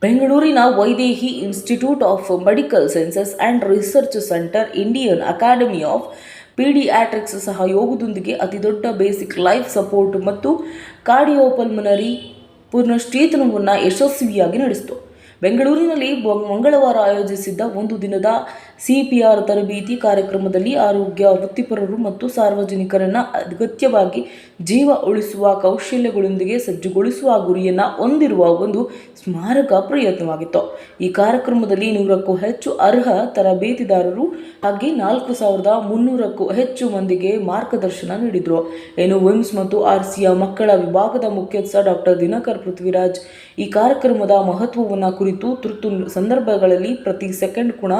ಬೆಂಗಳೂರಿನ Vaidehi institute of medical sciences and research centre, Indian Academy of paediatrics ಸಹಯೋಗದೊಂದಿಗೆ ಅತಿದೊಡ್ಡ basic life support ಮತ್ತು ಕಾರ್ಡಿಯೋಪಲ್ಮನರಿ ಪುನಶ್ಚೇತನವನ್ನು ಯಶಸ್ವಿಯಾಗಿ ನಡೆಸಿತು. ಬೆಂಗಳೂರಿನಲ್ಲಿ ಮಂಗಳವಾರ ಆಯೋಜಿಸಿದ್ದ ಒಂದು ದಿನದ CPR ತರಬೇತಿ ಕಾರ್ಯಕ್ರಮದಲ್ಲಿ ಆರೋಗ್ಯ ವೃತ್ತಿಪರರು ಮತ್ತು ಸಾರ್ವಜನಿಕರನ್ನು ಅಗತ್ಯವಾಗಿ ಜೀವ ಉಳಿಸುವ ಕೌಶಲ್ಯಗಳೊಂದಿಗೆ ಸಜ್ಜುಗೊಳಿಸುವ ಗುರಿಯನ್ನು ಹೊಂದಿರುವ ಒಂದು ಸ್ಮಾರಕ ಪ್ರಯತ್ನವಾಗಿತ್ತು. ಈ ಕಾರ್ಯಕ್ರಮದಲ್ಲಿ 100ಕ್ಕೂ ಹೆಚ್ಚು ಅರ್ಹ ತರಬೇತಿದಾರರು ಹಾಗೆ 4300ಕ್ಕೂ ಹೆಚ್ಚು ಮಂದಿಗೆ ಮಾರ್ಗದರ್ಶನ ನೀಡಿದರು. ವಿಮ್ಸ್ ಮತ್ತು RCಯ ಮಕ್ಕಳ ವಿಭಾಗದ ಮುಖ್ಯಸ್ಥ ಡಾಕ್ಟರ್ ದಿನಕರ್ ಪೃಥ್ವಿರಾಜ್ ಈ ಕಾರ್ಯಕ್ರಮದ ಮಹತ್ವವನ್ನು ಕುರಿತು ತುರ್ತು ಸಂದರ್ಭಗಳಲ್ಲಿ ಪ್ರತಿ ಸೆಕೆಂಡ್ ಕೂಡ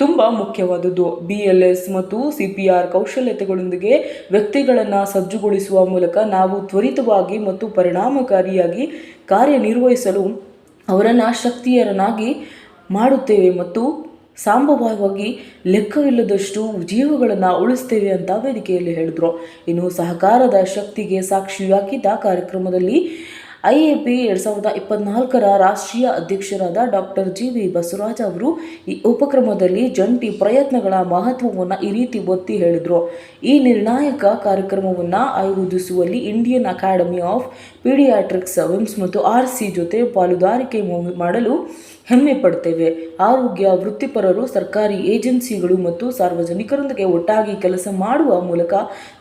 ತುಂಬ ಮುಖ್ಯವಾದದ್ದು. BLS ಮತ್ತು CPR ಕೌಶಲ್ಯತೆಗಳೊಂದಿಗೆ ವ್ಯಕ್ತಿಗಳನ್ನು ಸಜ್ಜುಗೊಳಿಸುವ ಮೂಲಕ ನಾವು ತ್ವರಿತವಾಗಿ ಮತ್ತು ಪರಿಣಾಮಕಾರಿಯಾಗಿ ಕಾರ್ಯನಿರ್ವಹಿಸಲು ಅವರನ್ನು ಶಕ್ತಿಯರನ್ನಾಗಿ ಮಾಡುತ್ತೇವೆ ಮತ್ತು ಸಂಭವವಾಗಿ ಲೆಕ್ಕವಿಲ್ಲದಷ್ಟು ಜೀವಗಳನ್ನು ಉಳಿಸ್ತೇವೆ ಅಂತ ವೇದಿಕೆಯಲ್ಲಿ ಹೇಳಿದರು. ಇನ್ನು ಸಹಕಾರದ ಶಕ್ತಿಗೆ ಸಾಕ್ಷಿಯಾಗಿದ್ದ ಕಾರ್ಯಕ್ರಮದಲ್ಲಿ IAP 2024ರ ರಾಷ್ಟ್ರೀಯ ಅಧ್ಯಕ್ಷರಾದ ಡಾಕ್ಟರ್ GV ಬಸವರಾಜ್ ಅವರು ಈ ಉಪಕ್ರಮದಲ್ಲಿ ಜಂಟಿ ಪ್ರಯತ್ನಗಳ ಮಹತ್ವವನ್ನು ಈ ರೀತಿ ಒತ್ತಿ ಹೇಳಿದರು. ಈ ನಿರ್ಣಾಯಕ ಕಾರ್ಯಕ್ರಮವನ್ನು ಆಯೋಜಿಸುವಲ್ಲಿ Indian Academy of Paediatrics, VIMS ಮತ್ತು RC ಜೊತೆ ಪಾಲುದಾರಿಕೆ ಮಾಡಲು ಹೆಮ್ಮೆ ಪಡ್ತೇವೆ. ಆರೋಗ್ಯ ವೃತ್ತಿಪರರು, ಸರ್ಕಾರಿ ಏಜೆನ್ಸಿಗಳು ಮತ್ತು ಸಾರ್ವಜನಿಕರೊಂದಿಗೆ ಒಟ್ಟಾಗಿ ಕೆಲಸ ಮಾಡುವ ಮೂಲಕ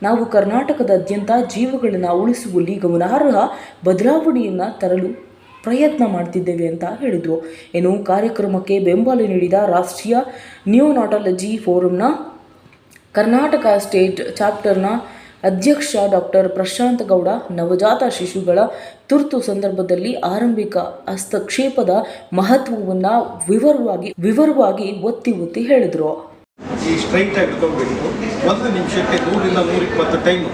ನಾವು ಕರ್ನಾಟಕದಾದ್ಯಂತ ಜೀವಗಳನ್ನು ಉಳಿಸುವಲ್ಲಿ ಗಮನಾರ್ಹ ಬದಲಾವಣೆಯನ್ನು ತರಲು ಪ್ರಯತ್ನ ಮಾಡ್ತಿದ್ದೇವೆ ಅಂತ ಹೇಳಿದರು. ಕಾರ್ಯಕ್ರಮಕ್ಕೆ ಬೆಂಬಲ ನೀಡಿದ ರಾಷ್ಟ್ರೀಯ ನ್ಯೂನಾಟಾಲಜಿ ಫೋರಂನ ಕರ್ನಾಟಕ ಸ್ಟೇಟ್ ಚಾಪ್ಟರ್ನ ಅಧ್ಯಕ್ಷ ಡಾಕ್ಟರ್ ಪ್ರಶಾಂತ್ ಗೌಡ ನವಜಾತ ಶಿಶುಗಳ ತುರ್ತು ಸಂದರ್ಭದಲ್ಲಿ ಆರಂಭಿಕ ಹಸ್ತಕ್ಷೇಪದ ಮಹತ್ವವನ್ನು ವಿವರವಾಗಿ ಒತ್ತಿ ಹೇಳಿದರು. ಈ ಸ್ಟ್ರೈಟ್ ಆಗಿ ಇಟ್ಕೊಳ್ಬೇಕು. 1 ನಿಮಿಷಕ್ಕೆ 100ರಿಂದ 120 ಟೈಮ್.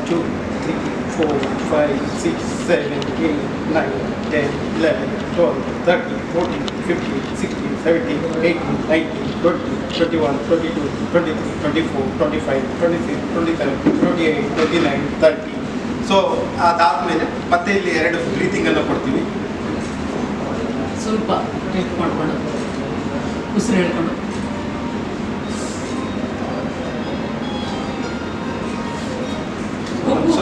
2, 3, 4, 5, 6, 7, 8, 9, 10, 11, 12, 13, 14, 15, 16, 17, 18, 19, 20, 21, 22, 23, 24, 25, 26, 27, 28, 29, 30. ಸೊ ಅದಾದಮೇಲೆ ಮತ್ತೆ ಇಲ್ಲಿ 2 ಬ್ರೀತಿಂಗನ್ನು ಕೊಡ್ತೀವಿ. ಸ್ವಲ್ಪ ಟೇಕ್ ಮಾಡ್ಕೊಂಡು ಉಸಿರು ಹೇಳ್ಕೊಂಡು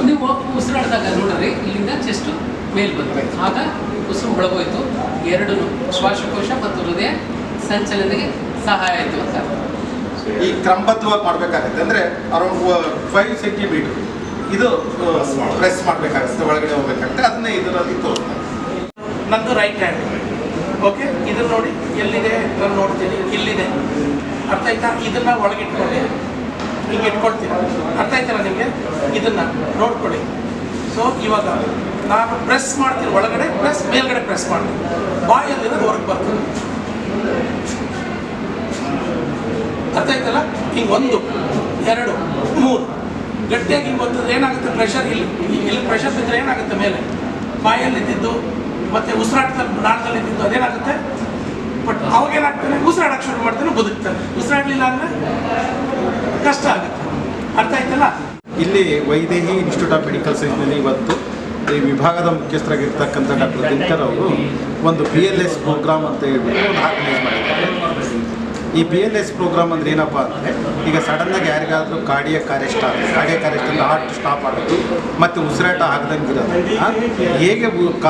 ನೀವು ಉಸಿರಾಡಿದಾಗ ನೋಡ್ರಿ, ಇಲ್ಲಿಂದ ಚೆಸ್ಟ್ ಮೇಲ್ ಬರಬೇಕು. ಆಗ ಉಸಿರು ಒಳಗೋಯ್ತು, 2 ಶ್ವಾಸಕೋಶ ಮತ್ತು ಹೃದಯ ಸಂಚಲನೆಗೆ ಸಹಾಯ ಆಯಿತು ಅಂತ. ಈ ಕ್ರಮಬದ್ಧವಾಗಿ ಮಾಡಬೇಕಾಗುತ್ತೆ. ಅಂದರೆ ಅರೌಂಡ್ 5 ಸೆಂಟಿಮೀಟರ್ ಇದು ಪ್ರೆಸ್ ಮಾಡಬೇಕಾಗುತ್ತೆ, ಒಳಗಡೆ ಹೋಗ್ಬೇಕಾಗುತ್ತೆ. ಅದನ್ನೇ ಇದರಲ್ಲಿ ತೋರಿಸ್ತಾರೆ. ನಂದು ರೈಟ್ ಹ್ಯಾಂಡ್. ಓಕೆ, ಇದನ್ನು ನೋಡಿ ಎಲ್ಲಿದೆ ನಾನು ನೋಡ್ತೀನಿ, ಇಲ್ಲಿದೆ. ಅರ್ಥ ಆಯ್ತಾ? ಇದನ್ನು ಒಳಗೆ ಇಟ್ಕೊಳ್ಳಿ, ಹಿಂಗೆ ಇಟ್ಕೊಳ್ತೀನಿ. ಅರ್ಥ ಆಯ್ತಲ್ಲ ನಿಮಗೆ? ಇದನ್ನು ನೋಡ್ಕೊಳ್ಳಿ. ಸೊ ಇವಾಗ ನಾನು ಪ್ರೆಸ್ ಮಾಡ್ತೀನಿ, ಒಳಗಡೆ ಪ್ರೆಸ್, ಮೇಲ್ಗಡೆ ಪ್ರೆಸ್ ಮಾಡ್ತೀನಿ. ಬಾಯಲ್ಲಿಂದ ಹೊರಗೆ ಬರ್ತದೆ. ಅರ್ಥ ಆಯ್ತಲ್ಲ? ಹಿಂಗೆ 1, 2, 3 ಗಟ್ಟಿಯಾಗಿ ಹಿಂಗೆ ಗೊತ್ತಿದ್ರೆ ಏನಾಗುತ್ತೆ, ಪ್ರೆಷರ್ ಇಲ್ಲಿ ಪ್ರೆಷರ್ ಬಿದ್ದರೆ ಏನಾಗುತ್ತೆ, ಮೇಲೆ ಬಾಯಲ್ಲಿದ್ದು ಮತ್ತು ಉಸಿರಾಟದಲ್ಲಿ ನಾಳದಲ್ಲಿ ಇದ್ದಿದ್ದು ಅದೇನಾಗುತ್ತೆ. ಬಟ್ ಅವಾಗ ಏನಾಗ್ತಾನೆ, ಉಸಿರಾಡಕ್ಕೆ ಶುರು ಮಾಡ್ತಾನೆ, ಬದುಕ್ತಾನೆ. ಉಸಿರಾಡಲಿಲ್ಲ ಅಂದರೆ ಕಷ್ಟ ಆಗುತ್ತೆ. ಅರ್ಥ ಆಯ್ತಲ್ಲ? ಇಲ್ಲಿ ವೈದೇಹಿ ಇನ್ಸ್ಟಿಟ್ಯೂಟ್ ಆಫ್ ಮೆಡಿಕಲ್ ಸೈನ್ಸ್ನಲ್ಲಿ ಇವತ್ತು ಈ ವಿಭಾಗದ ಮುಖ್ಯಸ್ಥರಾಗಿರ್ತಕ್ಕಂಥ ಡಾಕ್ಟರ್ ದಿನಕರ್ ಅವರು ಒಂದು BLS ಪ್ರೋಗ್ರಾಮ್ ಅಂತ ಹೇಳ್ಬಿಟ್ಟು ಒಂದು ಆರ್ಗನೈಸ್ ಮಾಡಿದ್ದಾರೆ. ಈ BLS ಪ್ರೋಗ್ರಾಮ್ ಅಂದರೆ ಏನಪ್ಪ ಅಂದರೆ, ಈಗ ಸಡನ್ನಾಗಿ ಯಾರಿಗಾದರೂ ಕಾರ್ಡಿಯಕ್ ಅರೆಸ್ಟ್ ಅಂದರೆ ಹಾರ್ಟ್ ಸ್ಟಾಪ್ ಆಗೋದು ಮತ್ತು ಉಸಿರಾಟ ಆಗದಂಗೆ ಇರೋದು, ಹೇಗೆ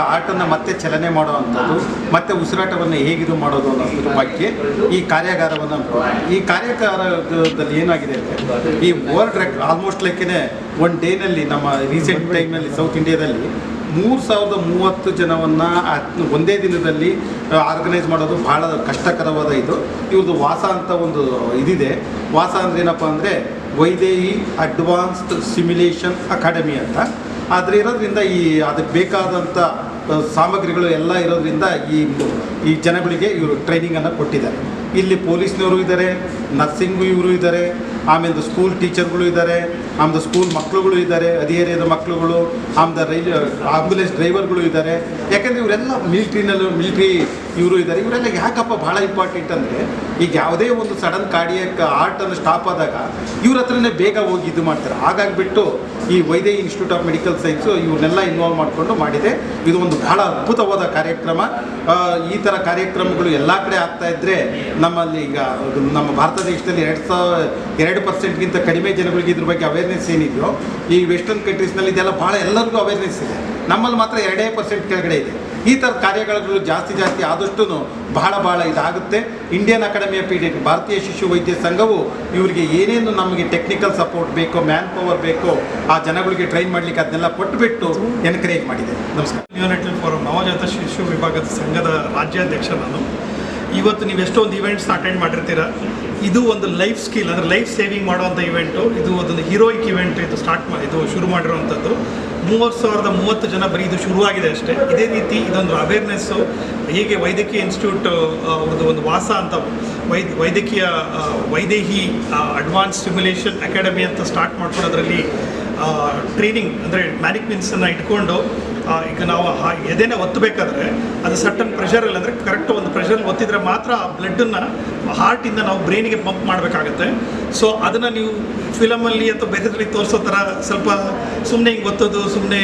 ಹಾರ್ಟನ್ನು ಮತ್ತೆ ಚಲನೆ ಮಾಡುವಂಥದ್ದು ಮತ್ತು ಉಸಿರಾಟವನ್ನು ಹೇಗಿದು ಮಾಡೋದು ಅನ್ನೋದ್ರ ಬಗ್ಗೆ ಈ ಕಾರ್ಯಾಗಾರವನ್ನು ಈ ಕಾರ್ಯಾಗಾರದಲ್ಲಿ ಏನಾಗಿದೆ ಅಂದರೆ, ಈ ವರ್ಲ್ಡ್ ಆಲ್ಮೋಸ್ಟ್ ಲೈಕೇನೆ 1 ಡೇನಲ್ಲಿ ನಮ್ಮ ರೀಸೆಂಟ್ ಟೈಮಲ್ಲಿ ಸೌತ್ ಇಂಡಿಯಾದಲ್ಲಿ 3030 ಜನವನ್ನು ಒಂದೇ ದಿನದಲ್ಲಿ ಆರ್ಗನೈಸ್ ಮಾಡೋದು ಭಾಳ ಕಷ್ಟಕರವಾದ ಇದು. ಇವ್ರದ್ದು ವಾಸ ಅಂತ ಒಂದು ಇದಿದೆ. ವಾಸ ಅಂದರೆ ಏನಪ್ಪ ಅಂದರೆ ವೈದೇಹಿ ಅಡ್ವಾನ್ಸ್ಡ್ ಸಿಮ್ಯುಲೇಷನ್ ಅಕಾಡೆಮಿ ಅಂತ. ಆದರೆ ಇರೋದ್ರಿಂದ ಅದಕ್ಕೆ ಬೇಕಾದಂಥ ಸಾಮಗ್ರಿಗಳು ಎಲ್ಲ ಇರೋದ್ರಿಂದ ಈ ಜನಗಳಿಗೆ ಇವರು ಟ್ರೈನಿಂಗನ್ನು ಕೊಟ್ಟಿದ್ದಾರೆ. ಇಲ್ಲಿ ಪೊಲೀಸ್ನವರು ಇದ್ದಾರೆ, ನರ್ಸಿಂಗು ಇವರು ಇದ್ದಾರೆ, ಆಮೇಲೆ ಸ್ಕೂಲ್ ಟೀಚರ್ಗಳು ಇದ್ದಾರೆ, ಆಮೇಲೆ ಸ್ಕೂಲ್ ಮಕ್ಕಳುಗಳು ಇದ್ದಾರೆ, ಹದಿಹರೆಯದ ಮಕ್ಕಳುಗಳು, ಆಮೇಲೆ ಆಂಬುಲೆನ್ಸ್ ಡ್ರೈವರ್ಗಳು ಇದ್ದಾರೆ. ಯಾಕೆಂದರೆ ಇವರೆಲ್ಲ ಮಿಲಿಟ್ರಿ ಇವರು ಇದ್ದಾರೆ. ಇವರೆಲ್ಲ ಯಾಕಪ್ಪ ಭಾಳ ಇಂಪಾರ್ಟೆಂಟ್ ಅಂದರೆ, ಈಗ ಯಾವುದೇ ಒಂದು ಸಡನ್ ಕಾರ್ಡಿಯಕ್ ಹಾರ್ಟನ್ನು ಸ್ಟಾಪ್ ಆದಾಗ ಇವ್ರ ಹತ್ರನೇ ಬೇಗ ಹೋಗಿ ಇದು ಮಾಡ್ತಾರೆ. ಹಾಗಾಗಿಬಿಟ್ಟು ಈ Vaidehi institute of medical science ಇವ್ರನ್ನೆಲ್ಲ ಇನ್ವಾಲ್ವ್ ಮಾಡಿಕೊಂಡು ಮಾಡಿದೆ. ಇದು ಒಂದು ಬಹಳ ಅದ್ಭುತವಾದ ಕಾರ್ಯಕ್ರಮ. ಈ ಥರ ಕಾರ್ಯಕ್ರಮಗಳು ಎಲ್ಲ ಕಡೆ ಆಗ್ತಾಯಿದ್ರೆ ನಮ್ಮಲ್ಲಿ ಈಗ ನಮ್ಮ ಭಾರತ ದೇಶದಲ್ಲಿ 2% ಕಡಿಮೆ ಜನಗಳಿಗೆ ಇದ್ರ ಬಗ್ಗೆ ಅವೇರ್ನೆಸ್ ಏನಿದೆಯೋ, ಈ ವೆಸ್ಟರ್ನ್ ಕಂಟ್ರೀಸ್ನಲ್ಲಿ ಇದೆಲ್ಲ ಭಾಳ ಎಲ್ಲರಿಗೂ ಅವೇರ್ನೆಸ್ ಇದೆ. ನಮ್ಮಲ್ಲಿ ಮಾತ್ರ 2% ಕೆಳಗಡೆ ಇದೆ. ಈ ಥರದ ಕಾರ್ಯಗಳು ಜಾಸ್ತಿ ಆದಷ್ಟು ಬಹಳ ಇದಾಗುತ್ತೆ. ಇಂಡಿಯನ್ ಅಕಾಡೆಮಿ ಆಫ್ ಪೀಡಿಯಾಟ್ರಿಕ್ಸ್, ಭಾರತೀಯ ಶಿಶು ವೈದ್ಯ ಸಂಘವು ಇವರಿಗೆ ಏನೇನು ನಮಗೆ ಟೆಕ್ನಿಕಲ್ ಸಪೋರ್ಟ್ ಬೇಕೋ, ಮ್ಯಾನ್ ಪವರ್ ಬೇಕೋ, ಆ ಜನಗಳಿಗೆ ಟ್ರೈನ್ ಮಾಡಲಿಕ್ಕೆ ಅದನ್ನೆಲ್ಲ ಕೊಟ್ಟುಬಿಟ್ಟು ಎನ್ಕರೇಜ್ ಮಾಡಿದೆ. ನಮಸ್ಕಾರ. ನ್ಯೂನೆಟಲ್ ಫಾರಂ ನವಜಾತ ಶಿಶು ವಿಭಾಗದ ಸಂಘದ ರಾಜ್ಯಾಧ್ಯಕ್ಷ ನಾನು. ಇವತ್ತು ನೀವು ಎಷ್ಟೊಂದು ಇವೆಂಟ್ಸ್ನ ಅಟೆಂಡ್ ಮಾಡಿರ್ತೀರ. ಇದು ಒಂದು ಲೈಫ್ ಸ್ಕಿಲ್, ಅಂದರೆ ಲೈಫ್ ಸೇವಿಂಗ್ ಮಾಡುವಂಥ ಇವೆಂಟು. ಇದು ಒಂದು ಹೀರೋಯಿಕ್ ಇವೆಂಟ್. ಇದು ಶುರು ಮಾಡಿರುವಂಥದ್ದು 30,030 ಜನ ಬರೀ ಇದು ಶುರುವಾಗಿದೆ ಅಷ್ಟೇ. ಇದೇ ರೀತಿ ಇದೊಂದು ಅವೇರ್ನೆಸ್ಸು ಹೇಗೆ ವೈದ್ಯಕೀಯ ಇನ್ಸ್ಟಿಟ್ಯೂಟ್ ಅವ್ರದ್ದು ಒಂದು ವಾಸ ಅಂತ ವೈದೇಹಿ ಅಡ್ವಾನ್ಸ್ ಸ್ಟಿಮ್ಯುಲೇಷನ್ ಅಕಾಡೆಮಿ ಅಂತ ಸ್ಟಾರ್ಟ್ ಮಾಡ್ಕೊಂಡು ಅದರಲ್ಲಿ ಟ್ರೈನಿಂಗ್ ಅಂದರೆ ಮ್ಯಾನಿಕ್ಮೆಂಟ್ಸನ್ನು ಇಟ್ಕೊಂಡು ಈಗ ನಾವು ಎದೆನೇ ಒತ್ತಬೇಕಾದ್ರೆ ಅದು ಸಟನ್ ಪ್ರೆಷರಲ್ಲಿ, ಅಂದರೆ ಕರೆಕ್ಟ್ ಒಂದು ಪ್ರೆಷರಲ್ಲಿ ಒತ್ತಿದ್ರೆ ಮಾತ್ರ ಆ ಬ್ಲಡ್ಡನ್ನು ಹಾರ್ಟಿಂದ ನಾವು ಬ್ರೈನಿಗೆ ಪಂಪ್ ಮಾಡಬೇಕಾಗತ್ತೆ. ಸೊ ಅದನ್ನು ನೀವು ಫಿಲಮಲ್ಲಿ ಅಥವಾ ಬೇರೆದ್ರಲ್ಲಿ ತೋರಿಸೋ ಥರ ಸ್ವಲ್ಪ ಸುಮ್ಮನೆ ಹಿಂಗೆ ಒತ್ತೋದು, ಸುಮ್ಮನೆ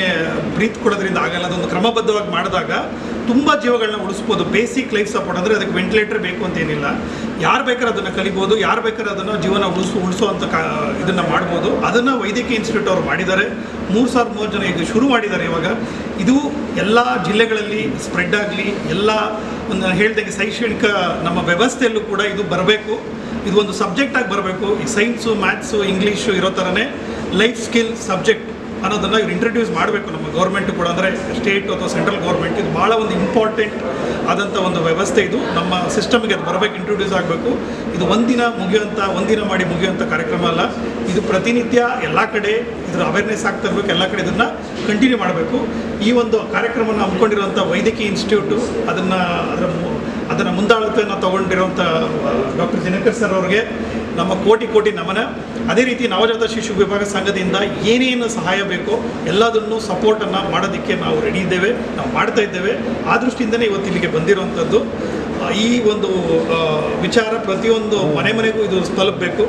ಬ್ರೀತ್ ಕೊಡೋದ್ರಿಂದ ಆಗಲ್ಲ. ಅದೊಂದು ಕ್ರಮಬದ್ಧವಾಗಿ ಮಾಡಿದಾಗ ತುಂಬ ಜೀವಗಳನ್ನ ಉಳಿಸ್ಬೋದು. ಬೇಸಿಕ್ ಲೈಫ್ ಸಪೋರ್ಟ್ ಅಂದರೆ ಅದಕ್ಕೆ ವೆಂಟಿಲೇಟರ್ ಬೇಕು ಅಂತ ಏನಿಲ್ಲ. ಯಾರು ಬೇಕಾದ್ರೆ ಅದನ್ನು ಕಲಿಬೋದು, ಯಾರು ಬೇಕಾದ್ರೆ ಅದನ್ನು ಜೀವನ ಉಳಿಸುವಂಥ ಇದನ್ನು ಮಾಡ್ಬೋದು. ಅದನ್ನು ವೈದ್ಯಕೀಯ ಇನ್ಸ್ಟಿಟ್ಯೂಟ್ ಅವರು ಮಾಡಿದ್ದಾರೆ. 3,030 ಜನ ಈಗ ಶುರು ಮಾಡಿದ್ದಾರೆ. ಇವಾಗ ಇದು ಎಲ್ಲ ಜಿಲ್ಲೆಗಳಲ್ಲಿ ಸ್ಪ್ರೆಡ್ ಆಗಲಿ, ಎಲ್ಲ ಒಂದು ಹೇಳ್ದಂಗೆ ಶೈಕ್ಷಣಿಕ ನಮ್ಮ ವ್ಯವಸ್ಥೆಯಲ್ಲೂ ಕೂಡ ಇದು ಬರಬೇಕು. ಇದು ಒಂದು ಸಬ್ಜೆಕ್ಟಾಗಿ ಬರಬೇಕು. ಈ ಸೈನ್ಸು, ಮ್ಯಾಥ್ಸು, ಇಂಗ್ಲೀಷು ಇರೋ ಥರನೇ ಲೈಫ್ ಸ್ಕಿಲ್ ಸಬ್ಜೆಕ್ಟ್ ಅನ್ನೋದನ್ನು ಇವ್ರು ಇಂಟ್ರಡ್ಯೂಸ್ ಮಾಡಬೇಕು. ನಮ್ಮ ಗೌರ್ಮೆಂಟು ಕೂಡ, ಅಂದರೆ ಸ್ಟೇಟ್ ಅಥವಾ ಸೆಂಟ್ರಲ್ ಗೌರ್ಮೆಂಟ್, ಇದು ಭಾಳ ಒಂದು ಇಂಪಾರ್ಟೆಂಟ್ ಆದಂಥ ಒಂದು ವ್ಯವಸ್ಥೆ. ಇದು ನಮ್ಮ ಸಿಸ್ಟಮ್ಗೆ ಅದು ಬರಬೇಕು, ಇಂಟ್ರೊಡ್ಯೂಸ್ ಆಗಬೇಕು. ಇದು ಒಂದಿನ ಮಾಡಿ ಮುಗಿಯುವಂಥ ಕಾರ್ಯಕ್ರಮ ಅಲ್ಲ. ಇದು ಪ್ರತಿನಿತ್ಯ ಎಲ್ಲ ಕಡೆ ಇದರ ಅವೇರ್ನೆಸ್ ಆಗ್ತಾ ಇರಬೇಕು. ಎಲ್ಲ ಕಡೆ ಇದನ್ನು ಕಂಟಿನ್ಯೂ ಮಾಡಬೇಕು. ಈ ಒಂದು ಕಾರ್ಯಕ್ರಮವನ್ನು ಹಮ್ಮಿಕೊಂಡಿರುವಂಥ ವೈದ್ಯಕೀಯ ಇನ್ಸ್ಟಿಟ್ಯೂಟು ಅದನ್ನು ಮುಂದಾಳತ್ವವನ್ನು ತಗೊಂಡಿರುವಂಥ ಡಾಕ್ಟರ್ ದಿನಕರ್ ಸರ್ ಅವ್ರಿಗೆ ನಮ್ಮ ಕೋಟಿ ನಮನ. ಅದೇ ರೀತಿ ನವಜಾತ ಶಿಶು ವಿಭಾಗ ಸಂಘದಿಂದ ಏನೇನು ಸಹಾಯ ಬೇಕೋ ಎಲ್ಲದನ್ನು ಸಪೋರ್ಟನ್ನು ಮಾಡೋದಕ್ಕೆ ನಾವು ರೆಡಿ ಇದ್ದೇವೆ, ನಾವು ಮಾಡ್ತಾ ಇದ್ದೇವೆ. ಆ ದೃಷ್ಟಿಯಿಂದಲೇ ಇವತ್ತು ಇಲ್ಲಿಗೆ ಬಂದಿರುವಂಥದ್ದು. ಈ ಒಂದು ವಿಚಾರ ಪ್ರತಿಯೊಂದು ಮನೆಗೂ ಇದು ತಲುಪಬೇಕು,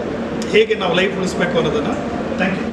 ಹೇಗೆ ನಾವು ಲೈಫ್ ಉಳಿಸ್ಬೇಕು ಅನ್ನೋದನ್ನು. Thank you.